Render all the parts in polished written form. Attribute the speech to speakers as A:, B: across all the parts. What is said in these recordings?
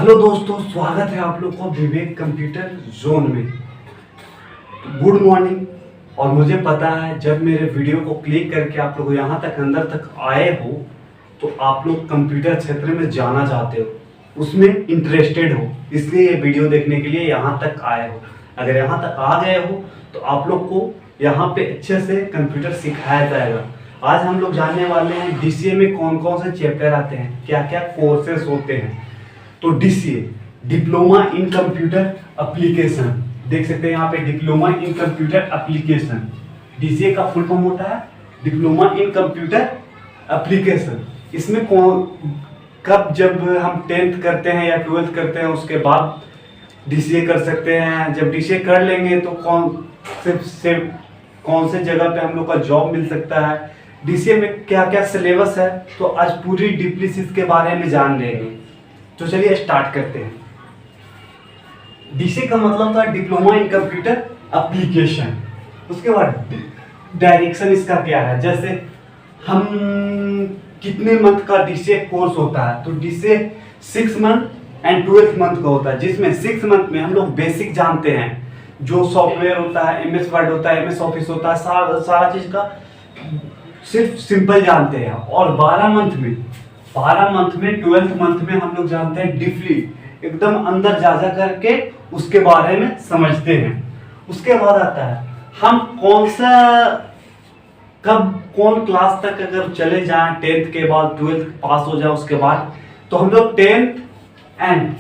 A: Hello दोस्तों, स्वागत है आप लोग को विवेक कंप्यूटर जोन में। Good morning. और मुझे पता है जब मेरे वीडियो को क्लिक करके आप लोग यहाँ तक अंदर तक आए हो तो आप लोग कंप्यूटर क्षेत्र में जाना चाहते हो, उसमें इंटरेस्टेड हो, इसलिए ये वीडियो देखने के लिए यहाँ तक आए हो। अगर यहाँ तक आ गए हो तो आप लोग को यहाँ पे अच्छे से कंप्यूटर सिखाया जाएगा। आज हम लोग जानने वाले हैं डीसीए में कौन कौन से चैप्टर आते हैं, क्या क्या कोर्सेस होते हैं। तो DCA, diploma in computer application, देख सकते हैं यहाँ पे diploma in computer application. DCA का फुल फॉर्म होता है डिप्लोमा इन कंप्यूटर एप्लीकेशन। इसमें कौन कब जब हम 10th करते हैं या 12th करते हैं उसके बाद डीसीए कर सकते हैं। जब डीसीए कर लेंगे तो कौन से जगह पे हम लोग का जॉब मिल सकता है, डीसीए में क्या क्या सिलेबस है, तो आज पूरी डीपली इसके बारे में जान लेंगे। तो चलिए स्टार्ट करते हैं। डीसीए का मतलब था डिप्लोमा इन कंप्यूटर एप्लीकेशन। उसके बाद डायरेक्शन इसका क्या है, जैसे हम कितने मंथ का डीसीए कोर्स होता है, तो DCA 6 month and 12th month का होता है, जिसमें 6 मंथ में हम लोग बेसिक जानते हैं, जो सॉफ्टवेयर होता है, एमएस वर्ड होता है, एमएस ऑफिस होता है, सारा चीज का सिर्फ सिंपल जानते हैं। और 12 मंथ में 12th मंथ में हम लोग जानते हैं डीपली, एकदम अंदर जा करके उसके बारे में समझते हैं। उसके बाद आता है हम कौन क्लास तक अगर चले जाएं, 10th के बाद 12th पास हो जाए उसके बाद, तो हम लोग 10th एंड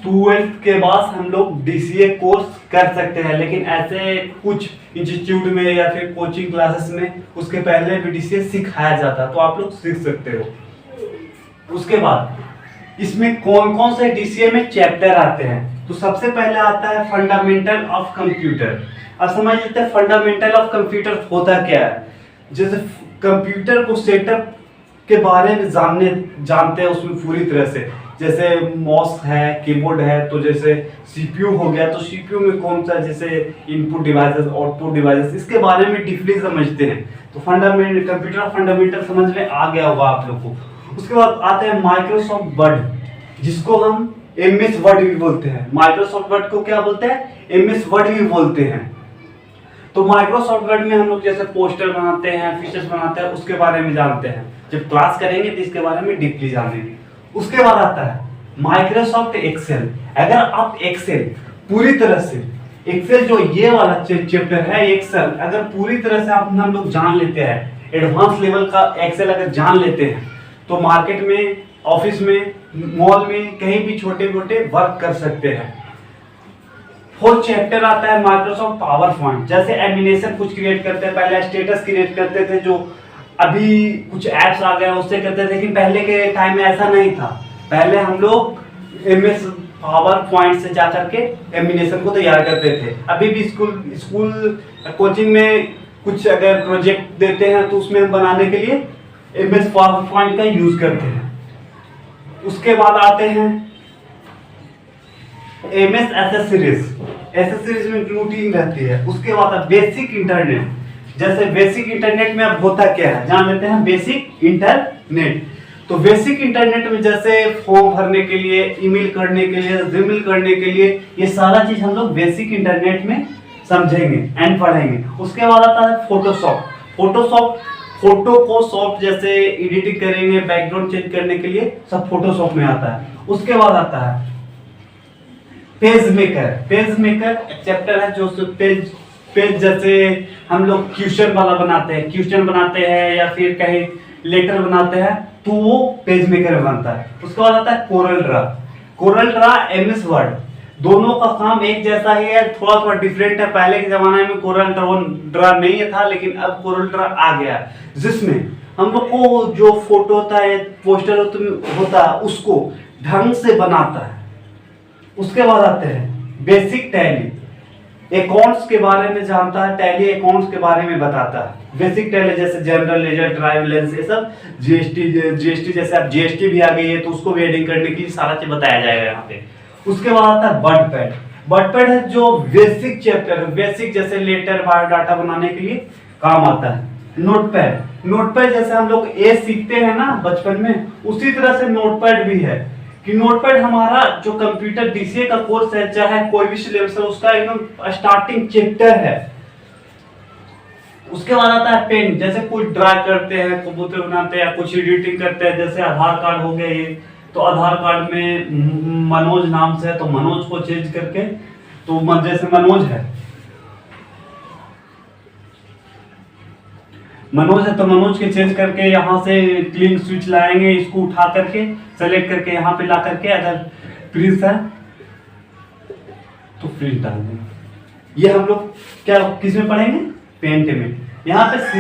A: 12th के बाद हम लोग डीसीए कोर्स कर सकते हैं। लेकिन ऐसे कुछ इंस्टीट्यूट में या फिर कोचिंग क्लासेस में उसके पहले भी डीसीए सिखाया जाता है, तो आप लोग सीख सकते हो। उसके बाद इसमें कौन कौन से डीसीए में चैप्टर आते हैं, तो सबसे पहले आता है फंडामेंटल ऑफ कंप्यूटर। अब समझ लेते हैं फंडामेंटल ऑफ कंप्यूटर होता क्या है। जैसे कंप्यूटर को सेटअप के बारे में जानते हैं उसमें पूरी तरह से, जैसे माउस है, कीबोर्ड है, तो जैसे सीपीयू हो गया, तो सीपीयू में कौन सा, जैसे इनपुट डिवाइसेस, आउटपुट डिवाइसेस, इसके बारे में डीपली समझते हैं। तो फंडामेंटल कंप्यूटर फंडामेंटल समझ में आ गया होगा आप लोग को। उसके बाद आते हैं माइक्रोसॉफ्ट वर्ड, जिसको हम एमएस वर्ड भी बोलते हैं। माइक्रोसॉफ्ट वर्ड को क्या बोलते हैं, एमएस वर्ड भी बोलते हैं। तो माइक्रोसॉफ्ट वर्ड में हम लोग जैसे पोस्टर बनाते हैं, फीचर्स बनाते हैं, उसके बारे में जानते हैं। जब क्लास करेंगे तो इसके बारे में डीपली जानेंगे। उसके बाद आता है माइक्रोसॉफ्ट एक्सेल। अगर आप एक्सेल पूरी तरह से, एक्सेल जो ये वाला चैप्टर है एक्सेल, अगर पूरी तरह से हम लोग जान लेते हैं, एडवांस लेवल का एक्सेल अगर जान लेते हैं, तो मार्केट में, ऑफिस में, मॉल में, कहीं भी छोटे मोटे वर्क कर सकते हैं। 4th चैप्टर आता है माइक्रोसॉफ्ट पावर पॉइंट। जैसे एनिमेशन कुछ क्रिएट करते हैं, पहले स्टेटस क्रिएट करते थे, जो अभी कुछ ऐप्स आ गए उससे करते थे, लेकिन पहले के टाइम में ऐसा नहीं था। पहले हम लोग एमएस पावर पॉइंट से जा करके एनिमेशन को तैयार करते थे। अभी भी स्कूल कोचिंग में कुछ अगर प्रोजेक्ट देते हैं तो उसमें हम बनाने के लिए एमएस पावर पॉइंट का यूज करते हैं। उसके बाद आते हैं एमएस एसेसरीज में इंक्लूडिंग रहती है। उसके बाद बेसिक इंटरनेट। जैसे बेसिक इंटरनेट में अब होता क्या है जान लेते हैं। बेसिक इंटरनेट, तो बेसिक इंटरनेट में जैसे फॉर्म भरने के लिए, ईमेल करने के लिए, जीमेल करने के लिए, ये सारा चीज हम लोग बेसिक इंटरनेट में समझेंगे एंड पढ़ेंगे। उसके बाद आता है फोटोशॉप। फोटो को सॉफ्ट जैसे एडिटिंग करेंगे, बैकग्राउंड चेंज करने के लिए सब फोटोशॉप में आता है। उसके बाद आता है पेज मेकर चैप्टर है, जो पेज जैसे हम लोग क्वेश्चन वाला बनाते हैं या फिर कहीं लेटर बनाते हैं, तो वो पेज मेकर बनता है। उसके बाद आता है कोरल ड्रा एमएस वर्ड। दोनों का काम एक जैसा ही है, थोड़ा डिफरेंट है। पहले के जमाने में कोरल ड्रा नहीं था, लेकिन अब कोरल ड्रा आ गया, जिसमें हम लोग को जो फोटो होता है, पोस्टर होता है, उसको ढंग से बनाता है। उसके बाद आते हैं बेसिक टैली। अकाउंट्स के बारे में जानता है, टैली अकाउंट्स के बारे में बताता है। बेसिक टैली जैसे जनरल लेजर, ट्रायल बैलेंस, ये सब, जीएसटी जैसे अब जीएसटी भी आ गई है तो उसको भी एडिंग करने के लिए सारा चीज बताया जाएगा यहाँ पे। उसके बाद आता है वर्डपैड है जो बेसिक चैप्टर है, बेसिक जैसे लेटर, बायोडाटा बनाने के लिए काम आता है। नोटपैड जैसे हम लोग ए सीखते हैं ना बचपन में, उसी तरह से नोटपैड भी है कि नोटपैड हमारा जो कंप्यूटर डीसीए का कोर्स है, चाहे कोई भी सिलेबस है, उसका एकदम स्टार्टिंग चैप्टर है। उसके बाद आता है पेन, जैसे कुछ ड्रा करते हैं, कबूतर बनाते हैं, कुछ एडिटिंग करते हैं, जैसे आधार कार्ड हो गया ये, तो आधार कार्ड में मनोज नाम से है तो मनोज को चेंज करके, तो जैसे मनोज है तो मनोज के चेंज करके यहाँ से क्लीन स्विच लाएंगे, इसको उठा करके सेलेक्ट करके यहाँ पे ला करके, अगर प्रिंस है तो प्रिंस डाल देंगे। ये हम लोग क्या किस में पढ़ेंगे, पेंट में। यहाँ पे C++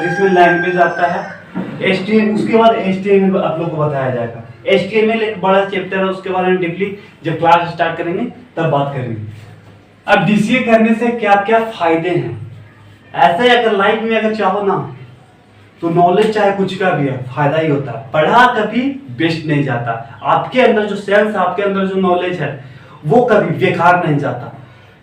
A: जिसमें लैंग्वेज आता है, HTML, उसके बाद HTML आप लोग को बताया जाएगा। HTML एक बड़ा चैप्टर है, उसके बारे में डीपली जब क्लास स्टार्ट करेंगे तब बात करेंगे। अब डीसीए करने से क्या क्या फायदे हैं, ऐसे अगर लाइफ में अगर चाहो ना तो नॉलेज चाहे कुछ का भी है, फायदा ही होता है। पढ़ा कभी वेस्ट नहीं जाता, आपके अंदर जो सेंस, आपके अंदर जो नॉलेज है वो कभी बेकार नहीं जाता।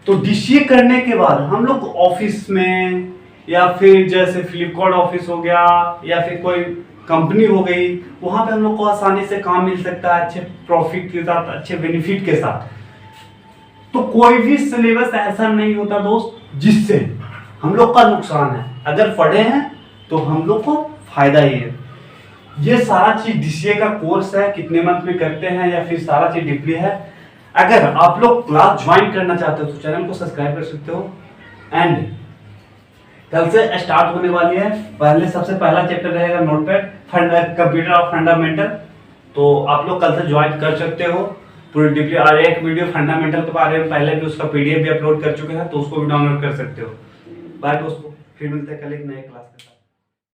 A: तो डीसीए करने के बाद हम लोग ऑफिस में, या फिर जैसे फ्लिपकार्ट ऑफिस हो गया, या फिर कोई कंपनी हो गई, वहां पे हम लोग को आसानी से काम मिल सकता है, अच्छे प्रॉफिट के साथ, अच्छे बेनिफिट के साथ। तो कोई भी सिलेबस ऐसा नहीं होता दोस्त जिससे हम लोग का नुकसान है। अगर पढ़े हैं तो हम लोग को फायदा ही है। ये सारा चीज डीसीए का कोर्स है, कितने मंथ में करते हैं या फिर सारा चीज डीपली है। अगर आप लोग क्लास ज्वाइन करना चाहते हो तो चैनल को सब्सक्राइब कर सकते हो। एंड कल से स्टार्ट होने वाली है, सबसे पहला चैप्टर रहेगा नोटपैड, कंप्यूटर ऑफ फंडामेंटल। तो आप लोग कल से ज्वाइन कर सकते हो पूरी डीपली। और एक वीडियो फंडामेंटल के बारे में पहले भी उसका पीडीएफ भी अपलोड कर चुके हैं, तो उसको भी डाउनलोड कर सकते हो। बाय दोस्तों, फिर मिलते हैं कल एक नए क्लास के साथ।